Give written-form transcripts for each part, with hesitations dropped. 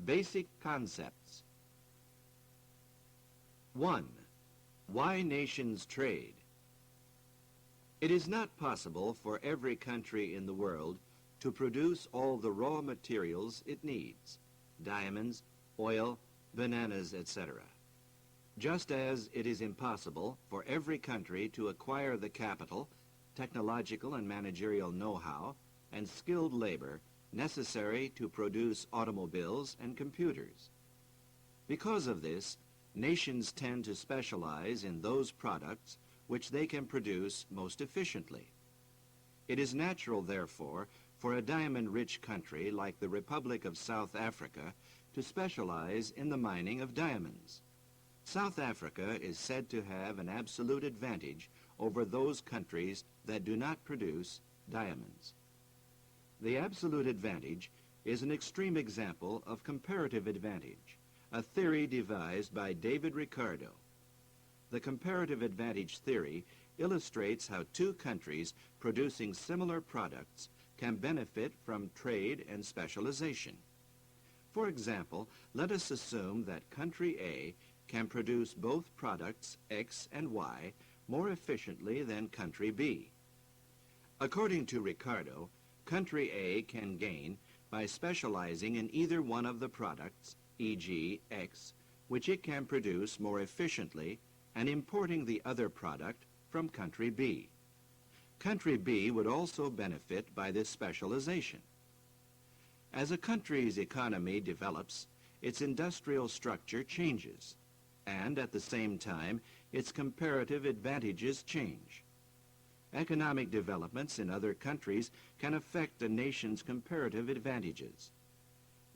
Basic concepts. 1. Why nations trade? It is not possible for every country in the world to produce all the raw materials it needs, diamonds, oil, bananas, etc. Just as it is impossible for every country to acquire the capital, technological and managerial know-how, and skilled labor necessary to produce automobiles and computers. Because of this, nations tend to specialize in those products which they can produce most efficiently. It is natural, therefore, for a diamond-rich country like the Republic of South Africa to specialize in the mining of diamonds. South Africa is said to have an absolute advantage over those countries that do not produce diamonds. The absolute advantage is an extreme example of comparative advantage, a theory devised by David Ricardo. The comparative advantage theory illustrates how two countries producing similar products can benefit from trade and specialization. For example, let us assume that country A can produce both products X and Y more efficiently than country B. According to Ricardo, country A can gain by specializing in either one of the products, e.g. X, which it can produce more efficiently, and importing the other product from country B. Country B would also benefit by this specialization. As a country's economy develops, its industrial structure changes, and at the same time, its comparative advantages change. Economic developments in other countries can affect a nation's comparative advantages.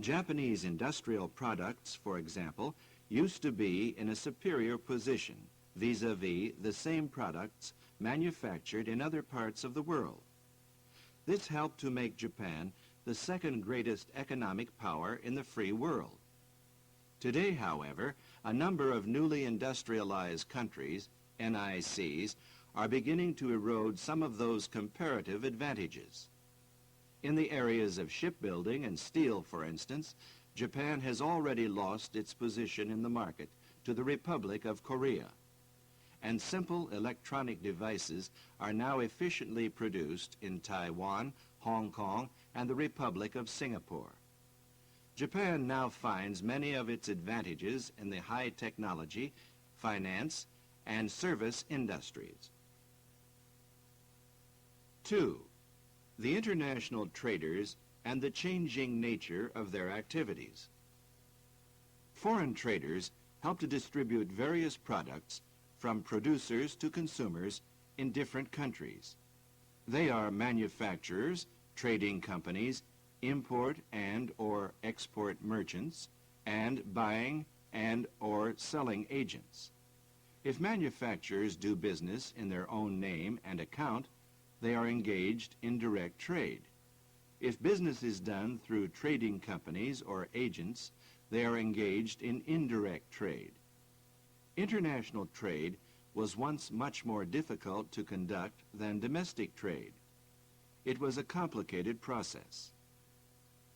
Japanese industrial products, for example, used to be in a superior position vis-a-vis the same products manufactured in other parts of the world. This helped to make Japan the second greatest economic power in the free world. Today, however, a number of newly industrialized countries, NICs, are beginning to erode some of those comparative advantages. In the areas of shipbuilding and steel, for instance, Japan has already lost its position in the market to the Republic of Korea, and simple electronic devices are now efficiently produced in Taiwan, Hong Kong, and the Republic of Singapore. Japan now finds many of its advantages in the high technology, finance, and service industries. 2. The international traders and the changing nature of their activities. Foreign traders help to distribute various products from producers to consumers in different countries. They are manufacturers, trading companies, import and or export merchants, and buying and or selling agents. If manufacturers do business in their own name and account, they are engaged in direct trade. If business is done through trading companies or agents, they are engaged in indirect trade. International trade was once much more difficult to conduct than domestic trade. It was a complicated process.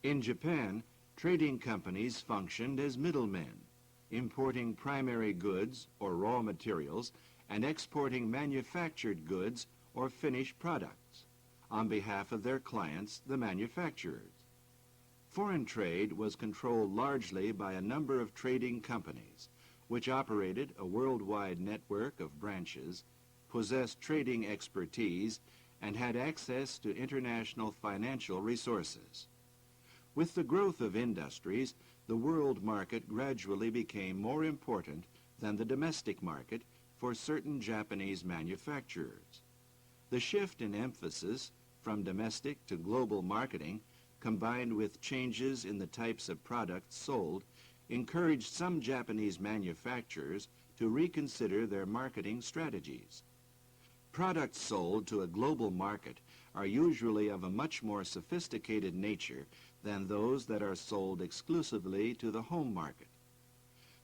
In Japan, trading companies functioned as middlemen, importing primary goods or raw materials and exporting manufactured goods or finished products on behalf of their clients, the manufacturers. Foreign trade was controlled largely by a number of trading companies, which operated a worldwide network of branches, possessed trading expertise, and had access to international financial resources. With the growth of industries, the world market gradually became more important than the domestic market for certain Japanese manufacturers. The shift in emphasis from domestic to global marketing, combined with changes in the types of products sold, encouraged some Japanese manufacturers to reconsider their marketing strategies. Products sold to a global market are usually of a much more sophisticated nature than those that are sold exclusively to the home market.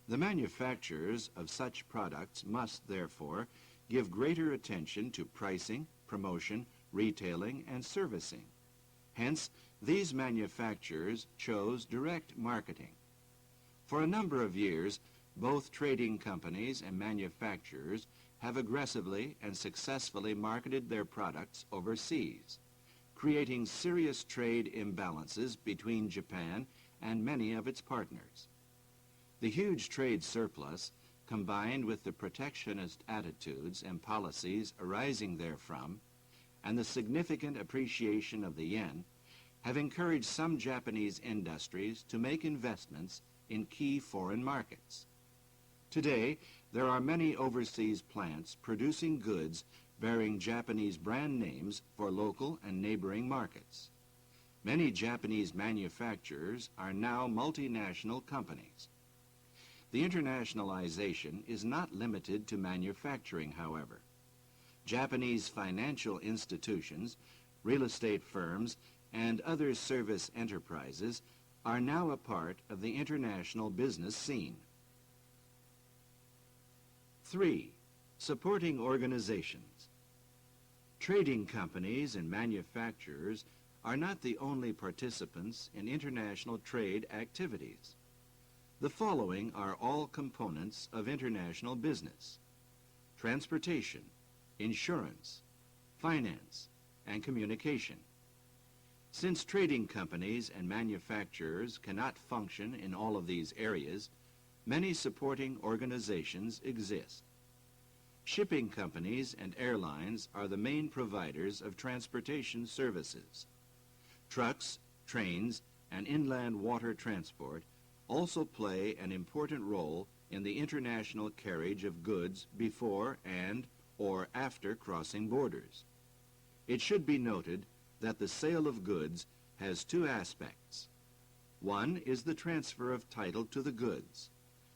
The manufacturers of such products must, therefore, give greater attention to pricing, promotion, retailing, and servicing. Hence, these manufacturers chose direct marketing, For a number of years, both trading companies and manufacturers have aggressively and successfully marketed their products overseas, creating serious trade imbalances between Japan and many of its partners. The huge trade surplus, combined with the protectionist attitudes and policies arising therefrom, and the significant appreciation of the yen, have encouraged some Japanese industries to make investments in key foreign markets. Today, there are many overseas plants producing goods bearing Japanese brand names for local and neighboring markets. Many Japanese manufacturers are now multinational companies. The internationalization is not limited to manufacturing, however. Japanese financial institutions, real estate firms, and other service enterprises are now a part of the international business scene. 3. Supporting organizations. Trading companies and manufacturers are not the only participants in international trade activities. The following are all components of international business: transportation, insurance, finance, and communication. Since trading companies and manufacturers cannot function in all of these areas, many supporting organizations exist. Shipping companies and airlines are the main providers of transportation services. Trucks, trains, and inland water transport also play an important role in the international carriage of goods before and/or after crossing borders. It should be noted that the sale of goods has two aspects. One is the transfer of title to the goods,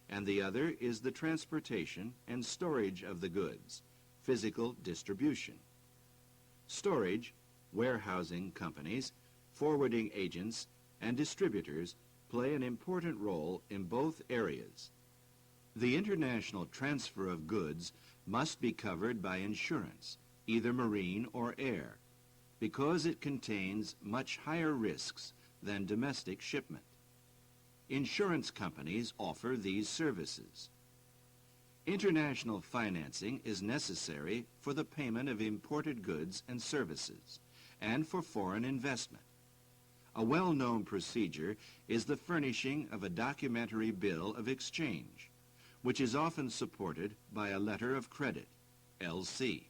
and the other is the transportation and storage of the goods, physical distribution. Storage, warehousing companies, forwarding agents, and distributors play an important role in both areas. The international transfer of goods must be covered by insurance, either marine or air, because it contains much higher risks than domestic shipment. Insurance companies offer these services. International financing is necessary for the payment of imported goods and services, and for foreign investment. A well-known procedure is the furnishing of a documentary bill of exchange, which is often supported by a letter of credit, LC.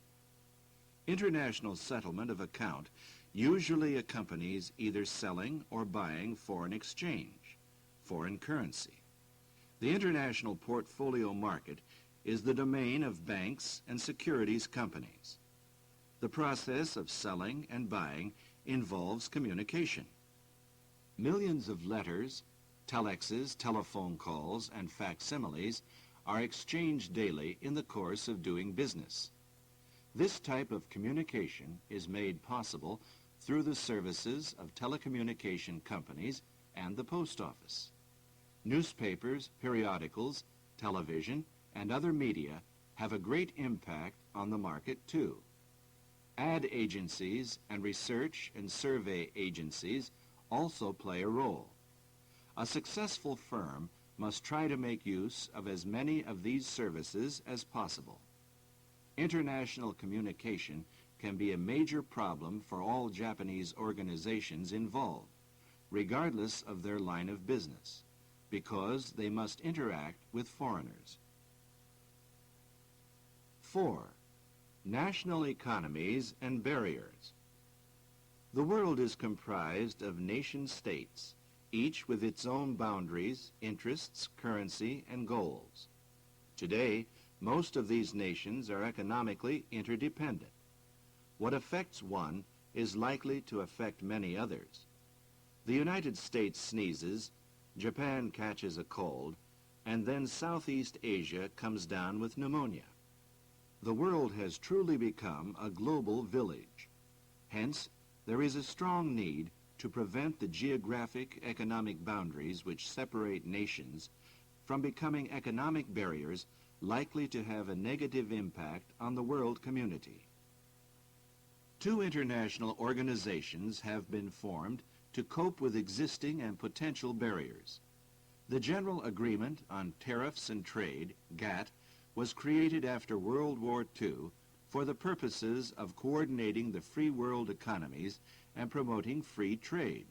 International settlement of account usually accompanies either selling or buying foreign exchange, foreign currency. The international portfolio market is the domain of banks and securities companies. The process of selling and buying involves communication. Millions of letters, telexes, telephone calls, and facsimiles are exchanged daily in the course of doing business. This type of communication is made possible through the services of telecommunication companies and the post office. Newspapers, periodicals, television, and other media have a great impact on the market too. Ad agencies and research and survey agencies also play a role. A successful firm must try to make use of as many of these services as possible. International communication can be a major problem for all Japanese organizations involved, regardless of their line of business, because they must interact with foreigners. 4. National economies and barriers. The world is comprised of nation-states, each with its own boundaries, interests, currency, and goals. Today, most of these nations are economically interdependent. What affects one is likely to affect many others. The United States sneezes, Japan catches a cold, and then Southeast Asia comes down with pneumonia. The world has truly become a global village. Hence, there is a strong need to prevent the geographic economic boundaries which separate nations from becoming economic barriers likely to have a negative impact on the world community. Two international organizations have been formed to cope with existing and potential barriers. The General Agreement on Tariffs and Trade, GATT, was created after World War II for the purposes of coordinating the free world economies and promoting free trade.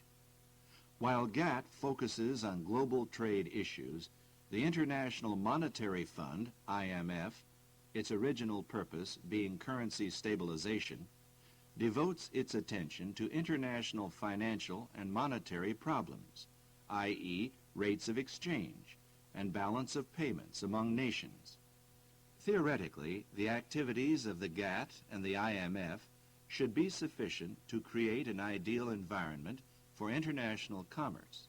While GATT focuses on global trade issues, the International Monetary Fund, IMF, its original purpose being currency stabilization, devotes its attention to international financial and monetary problems, i.e., rates of exchange and balance of payments among nations. Theoretically, the activities of the GATT and the IMF should be sufficient to create an ideal environment for international commerce,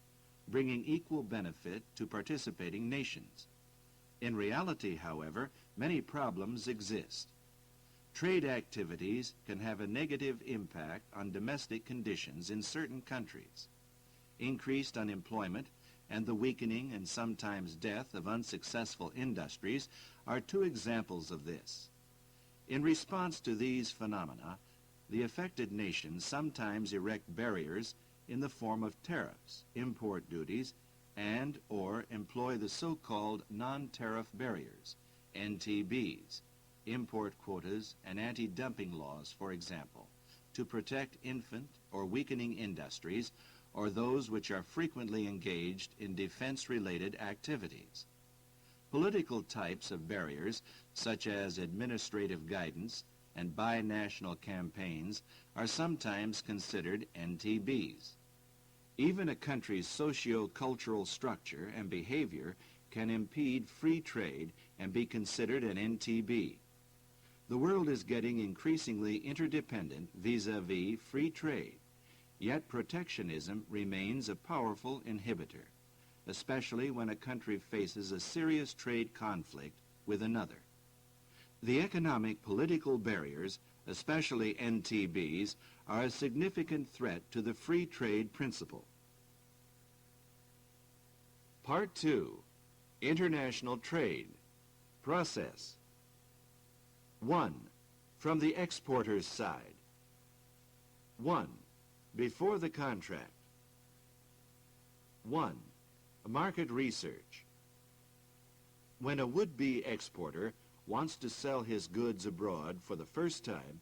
bringing equal benefit to participating nations. In reality, however, many problems exist. Trade activities can have a negative impact on domestic conditions in certain countries. Increased unemployment and the weakening and sometimes death of unsuccessful industries are two examples of this. In response to these phenomena, the affected nations sometimes erect barriers in the form of tariffs, import duties, and/or employ the so-called non-tariff barriers, NTBs, import quotas and anti-dumping laws, for example, to protect infant or weakening industries or those which are frequently engaged in defense-related activities. Political types of barriers, such as administrative guidance and binational campaigns, are sometimes considered NTBs. Even a country's socio-cultural structure and behavior can impede free trade and be considered an NTB. The world is getting increasingly interdependent vis-a-vis free trade, yet protectionism remains a powerful inhibitor, especially when a country faces a serious trade conflict with another. The economic political barriers, especially NTBs, are a significant threat to the free trade principle. Part 2. International Trade. Process. 1. From the exporter's side. 1. Before the contract. 1. Market research. When a would-be exporter wants to sell his goods abroad for the first time,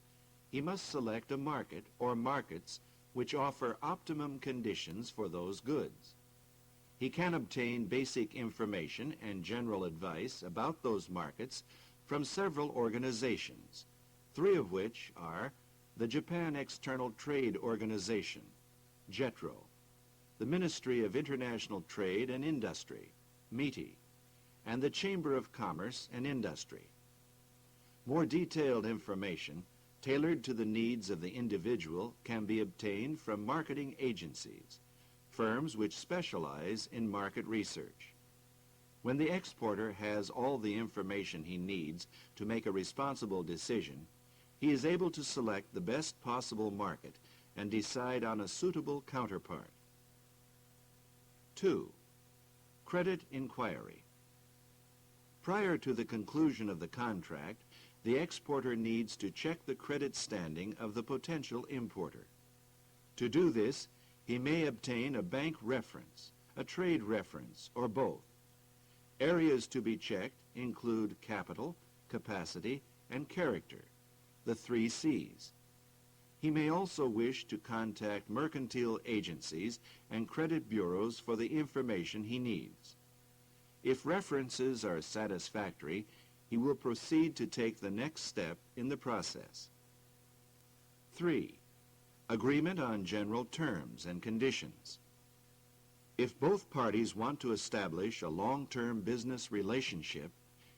he must select a market or markets which offer optimum conditions for those goods. He can obtain basic information and general advice about those markets from several organizations, 3 of which are the Japan External Trade Organization, JETRO, the Ministry of International Trade and Industry, MITI, and the Chamber of Commerce and Industry. More detailed information, tailored to the needs of the individual, can be obtained from marketing agencies, firms which specialize in market research. When the exporter has all the information he needs to make a responsible decision, he is able to select the best possible market and decide on a suitable counterpart. 2. Credit inquiry. Prior to the conclusion of the contract, the exporter needs to check the credit standing of the potential importer. To do this, he may obtain a bank reference, a trade reference, or both. Areas to be checked include capital, capacity, and character, the 3 C's. He may also wish to contact mercantile agencies and credit bureaus for the information he needs. If references are satisfactory, he will proceed to take the next step in the process. 3. Agreement on general terms and conditions. If both parties want to establish a long-term business relationship,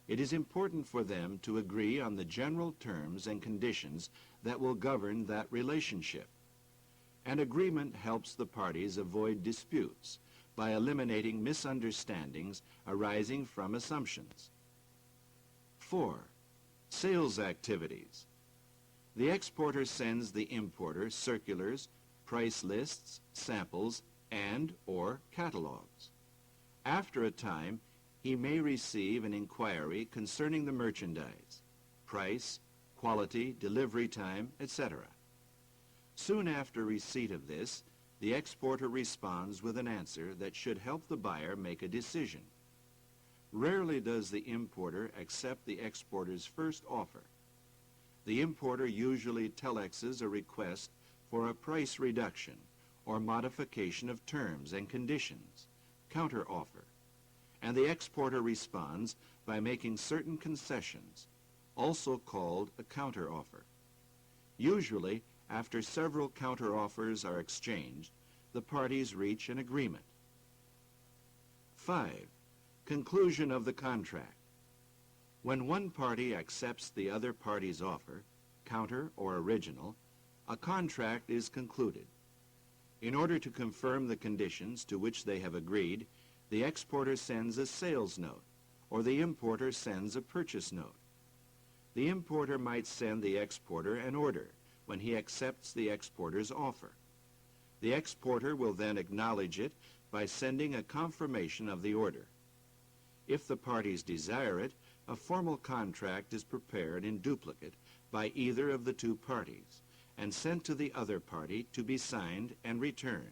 it is important for them to agree on the general terms and conditions that will govern that relationship. An agreement helps the parties avoid disputes by eliminating misunderstandings arising from assumptions. 4. Sales activities. The exporter sends the importer circulars, price lists, samples, and/or catalogs. After a time, he may receive an inquiry concerning the merchandise, price, quality, delivery time, etc. Soon after receipt of this, the exporter responds with an answer that should help the buyer make a decision. Rarely does the importer accept the exporter's first offer. The importer usually telexes a request for a price reduction or modification of terms and conditions, counteroffer, and the exporter responds by making certain concessions, also called a counteroffer. Usually, after several counteroffers are exchanged, the parties reach an agreement. 5. Conclusion of the contract. When one party accepts the other party's offer, counter or original, a contract is concluded. In order to confirm the conditions to which they have agreed, the exporter sends a sales note, or the importer sends a purchase note. The importer might send the exporter an order when he accepts the exporter's offer. The exporter will then acknowledge it by sending a confirmation of the order. If the parties desire it, a formal contract is prepared in duplicate by either of the two parties and sent to the other party to be signed and returned.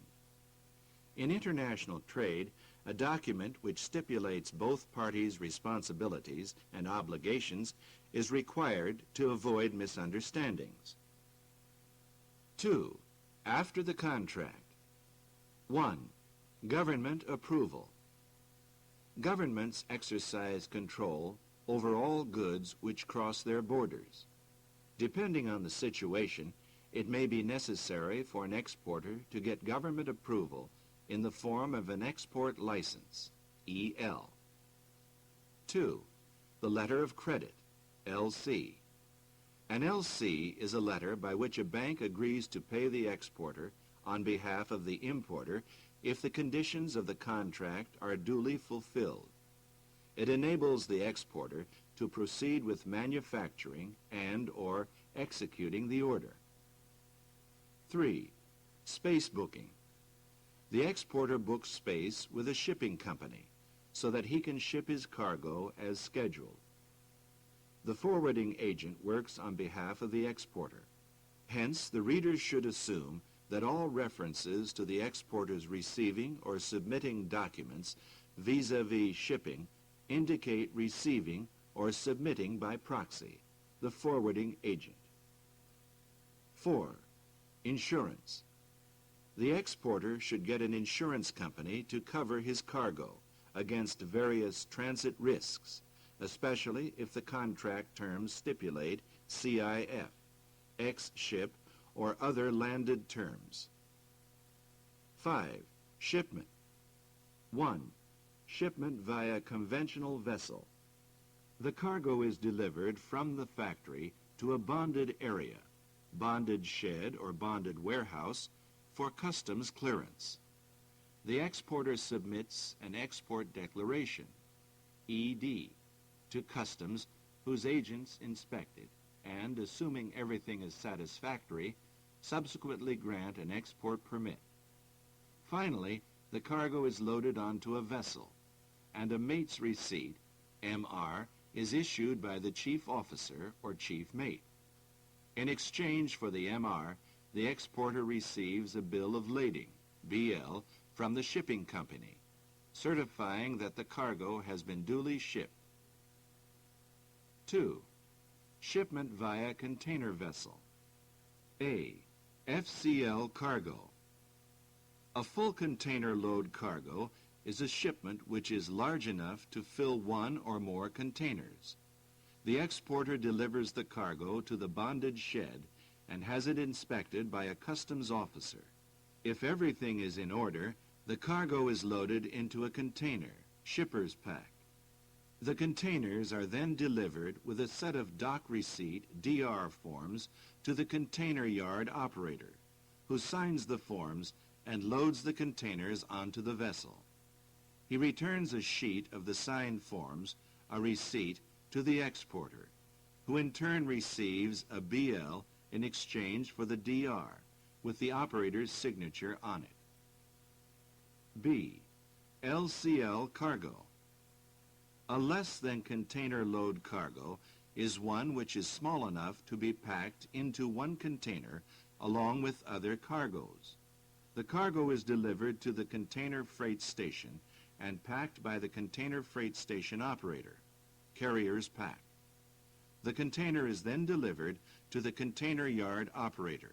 In international trade, a document which stipulates both parties' responsibilities and obligations is required to avoid misunderstandings. 2. After the contract. 1. Government approval. Governments exercise control over all goods which cross their borders. Depending on the situation, it may be necessary for an exporter to get government approval in the form of an export license, EL. 2. The letter of credit, LC. An LC is a letter by which a bank agrees to pay the exporter on behalf of the importer if the conditions of the contract are duly fulfilled. It enables the exporter to proceed with manufacturing and/or executing the order. 3. Space booking. The exporter books space with a shipping company so that he can ship his cargo as scheduled. The forwarding agent works on behalf of the exporter. Hence, the readers should assume that all references to the exporter's receiving or submitting documents vis-a-vis shipping indicate receiving or submitting by proxy, the forwarding agent. 4. Insurance. The exporter should get an insurance company to cover his cargo against various transit risks, especially if the contract terms stipulate CIF, ex-ship, or other landed terms. 5. Shipment. 1. Shipment via conventional vessel. The cargo is delivered from the factory to a bonded area, bonded shed or bonded warehouse, for customs clearance. The exporter submits an export declaration, ED, to customs whose agents inspect it and, assuming everything is satisfactory, subsequently grant an export permit. Finally, the cargo is loaded onto a vessel, and a mate's receipt, MR, is issued by the chief officer or chief mate. In exchange for the MR, the exporter receives a bill of lading, BL, from the shipping company, certifying that the cargo has been duly shipped. 2. Shipment via container vessel. A. FCL cargo. A full container load cargo is a shipment which is large enough to fill one or more containers. The exporter delivers the cargo to the bonded shed and has it inspected by a customs officer. If everything is in order, the cargo is loaded into a container, shipper's pack. The containers are then delivered with a set of dock receipt, DR forms, to the container yard operator, who signs the forms and loads the containers onto the vessel. He returns a sheet of the signed forms, a receipt, to the exporter, who in turn receives a BL in exchange for the DR, with the operator's signature on it. B. LCL cargo. A less than container load cargo is one which is small enough to be packed into one container along with other cargoes. The cargo is delivered to the container freight station and packed by the container freight station operator, carrier's pack. The container is then delivered to the container yard operator,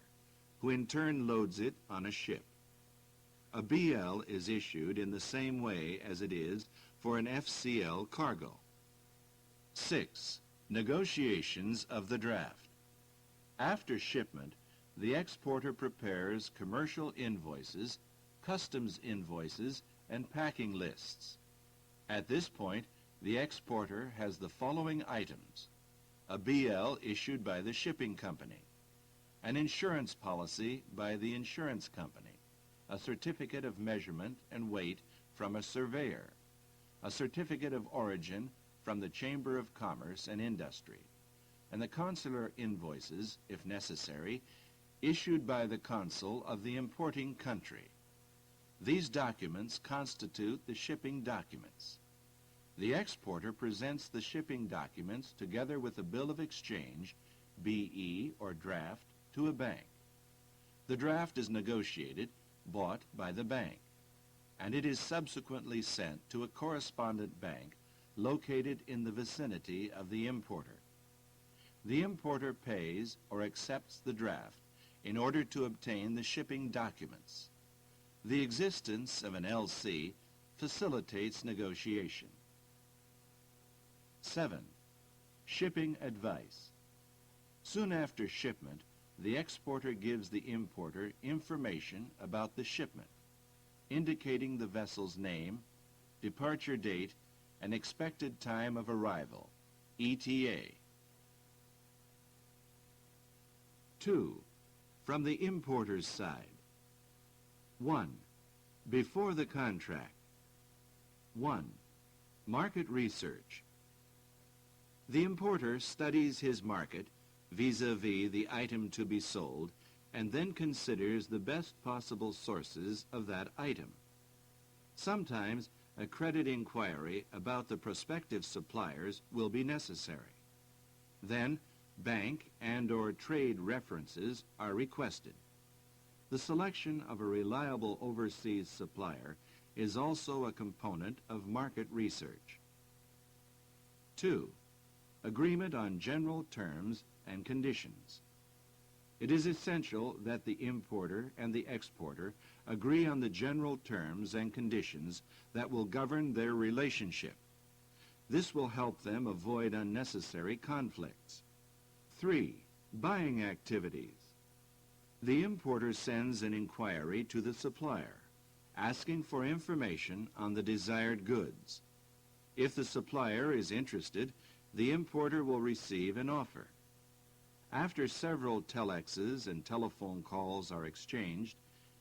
who in turn loads it on a ship. A BL is issued in the same way as it is for an FCL cargo. 6. Negotiations of the draft. After shipment, the exporter prepares commercial invoices, customs invoices, and packing lists. At this point, the exporter has the following items: a BL issued by the shipping company, an insurance policy by the insurance company, a certificate of measurement and weight from a surveyor, a certificate of origin from the Chamber of Commerce and Industry, and the consular invoices, if necessary, issued by the consul of the importing country. These documents constitute the shipping documents. The exporter presents the shipping documents together with a bill of exchange, BE or draft, to a bank. The draft is negotiated, bought by the bank, and it is subsequently sent to a correspondent bank located in the vicinity of the importer. The importer pays or accepts the draft in order to obtain the shipping documents. The existence of an LC facilitates negotiation. 7. Shipping advice. Soon after shipment, the exporter gives the importer information about the shipment, indicating the vessel's name, departure date, and expected time of arrival, ETA. 2. From the importer's side. 1. Before the contract. 1. Market research. The importer studies his market vis-a-vis the item to be sold, and then considers the best possible sources of that item. Sometimes a credit inquiry about the prospective suppliers will be necessary. Then bank and/or trade references are requested. The selection of a reliable overseas supplier is also a component of market research. 2. Agreement on general terms and conditions. It is essential that the importer and the exporter agree on the general terms and conditions that will govern their relationship. This will help them avoid unnecessary conflicts. 3. Buying activities. The importer sends an inquiry to the supplier, asking for information on the desired goods. If the supplier is interested, the importer will receive an offer. After several telexes and telephone calls are exchanged,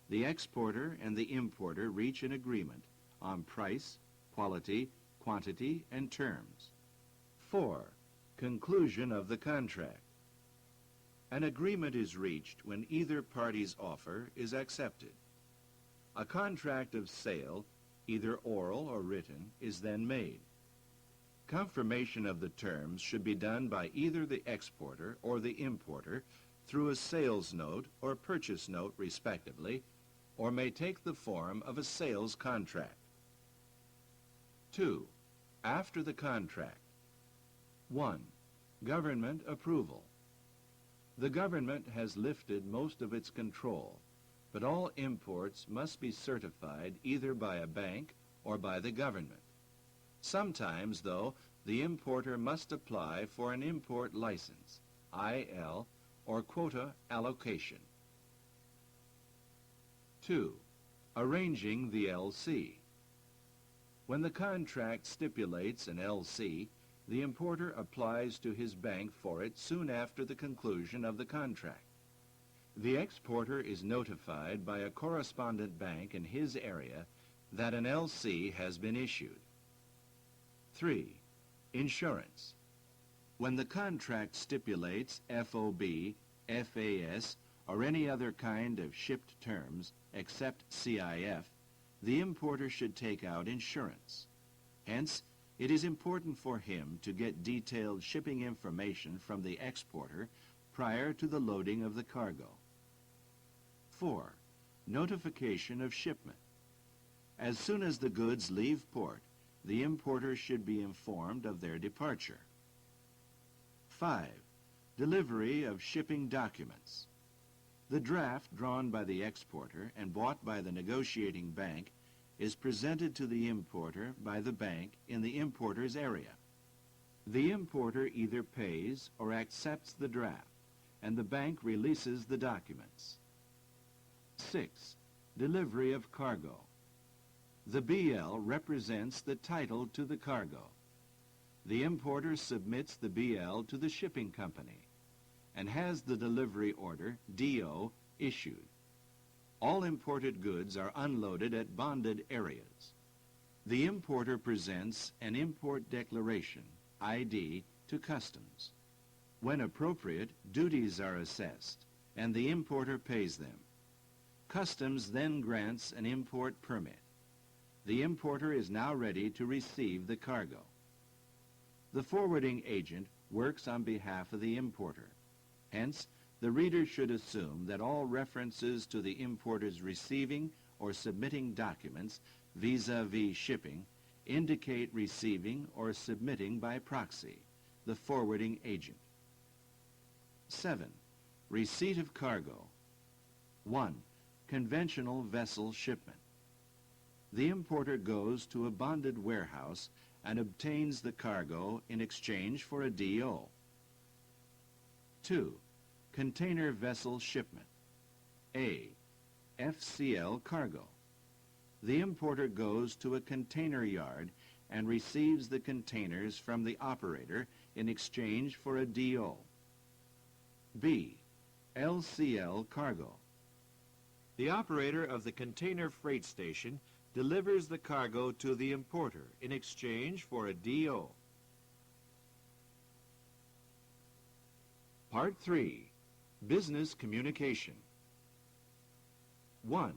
the exporter and the importer reach an agreement on price, quality, quantity, and terms. 4. Conclusion of the contract. An agreement is reached when either party's offer is accepted. A contract of sale, either oral or written, is then made. Confirmation of the terms should be done by either the exporter or the importer through a sales note or purchase note, respectively, or may take the form of a sales contract. 2. After the contract. 1. Government approval. The government has lifted most of its control, but all imports must be certified either by a bank or by the government. Sometimes, though, the importer must apply for an import license, IL, or quota allocation. 2. Arranging the LC. When the contract stipulates an LC, the importer applies to his bank for it soon after the conclusion of the contract. The exporter is notified by a correspondent bank in his area that an LC has been issued. 3. Insurance. When the contract stipulates FOB, FAS, or any other kind of shipped terms except CIF, the importer should take out insurance. Hence, it is important for him to get detailed shipping information from the exporter prior to the loading of the cargo. 4. Notification of shipment. As soon as the goods leave port, the importer should be informed of their departure. 5. Delivery of shipping documents. The draft drawn by the exporter and bought by the negotiating bank is presented to the importer by the bank in the importer's area. The importer either pays or accepts the draft, and the bank releases the documents. 6. Delivery of cargo. The BL represents the title to the cargo. The importer submits the BL to the shipping company and has the delivery order, DO, issued. All imported goods are unloaded at bonded areas. The importer presents an import declaration, ID, to customs. When appropriate, duties are assessed, and the importer pays them. Customs then grants an import permit. The importer is now ready to receive the cargo. The forwarding agent works on behalf of the importer. Hence, the reader should assume that all references to the importer's receiving or submitting documents vis-a-vis shipping indicate receiving or submitting by proxy, the forwarding agent. 7. Receipt of cargo. 1. Conventional vessel shipment. The importer goes to a bonded warehouse and obtains the cargo in exchange for a DO. 2. Container vessel shipment. A. FCL cargo. The importer goes to a container yard and receives the containers from the operator in exchange for a DO. B. LCL cargo. The operator of the container freight station delivers the cargo to the importer in exchange for a DO. Part 3. Business communication. 1.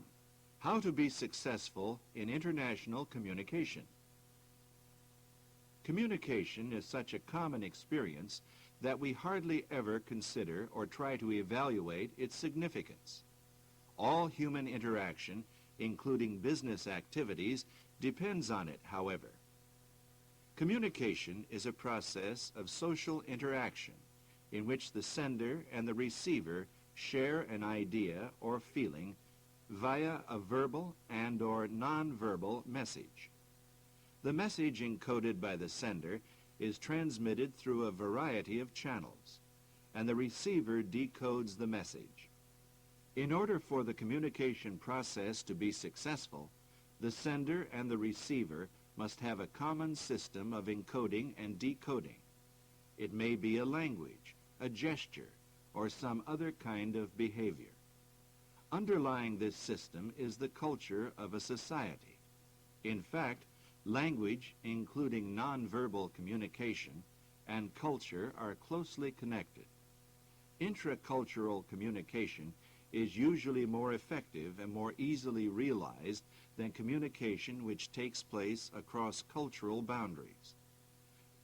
How to be successful in international communication. Communication is such a common experience that we hardly ever consider or try to evaluate its significance. All human interaction, including business activities, depends on it, however. Communication is a process of social interaction in which the sender and the receiver share an idea or feeling via a verbal and/or nonverbal message. The message encoded by the sender is transmitted through a variety of channels, and the receiver decodes the message. In order for the communication process to be successful, the sender and the receiver must have a common system of encoding and decoding. It may be a language, a gesture, or some other kind of behavior. Underlying this system is the culture of a society. In fact, language, including nonverbal communication, and culture are closely connected. Intracultural communication is usually more effective and more easily realized than communication which takes place across cultural boundaries.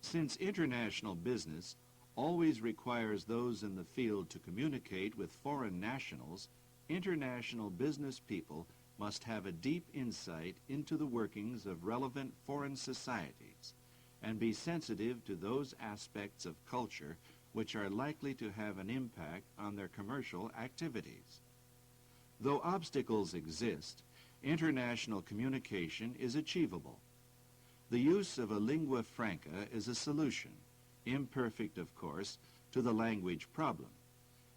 Since international business always requires those in the field to communicate with foreign nationals, international business people must have a deep insight into the workings of relevant foreign societies and be sensitive to those aspects of culture which are likely to have an impact on their commercial activities. Though obstacles exist, international communication is achievable. The use of a lingua franca is a solution, imperfect of course, to the language problem,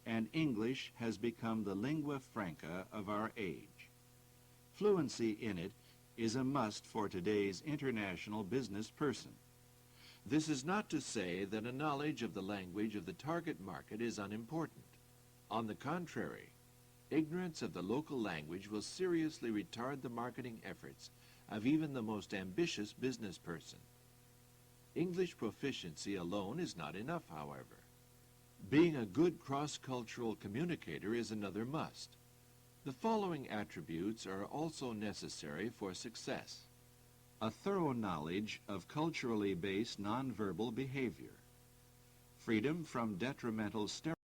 and English has become the lingua franca of our age. Fluency in it is a must for today's international business person. This is not to say that a knowledge of the language of the target market is unimportant. On the contrary, ignorance of the local language will seriously retard the marketing efforts of even the most ambitious business person. English proficiency alone is not enough, however. Being a good cross-cultural communicator is another must. The following attributes are also necessary for success: a thorough knowledge of culturally based nonverbal behavior, freedom from detrimental stereotypes,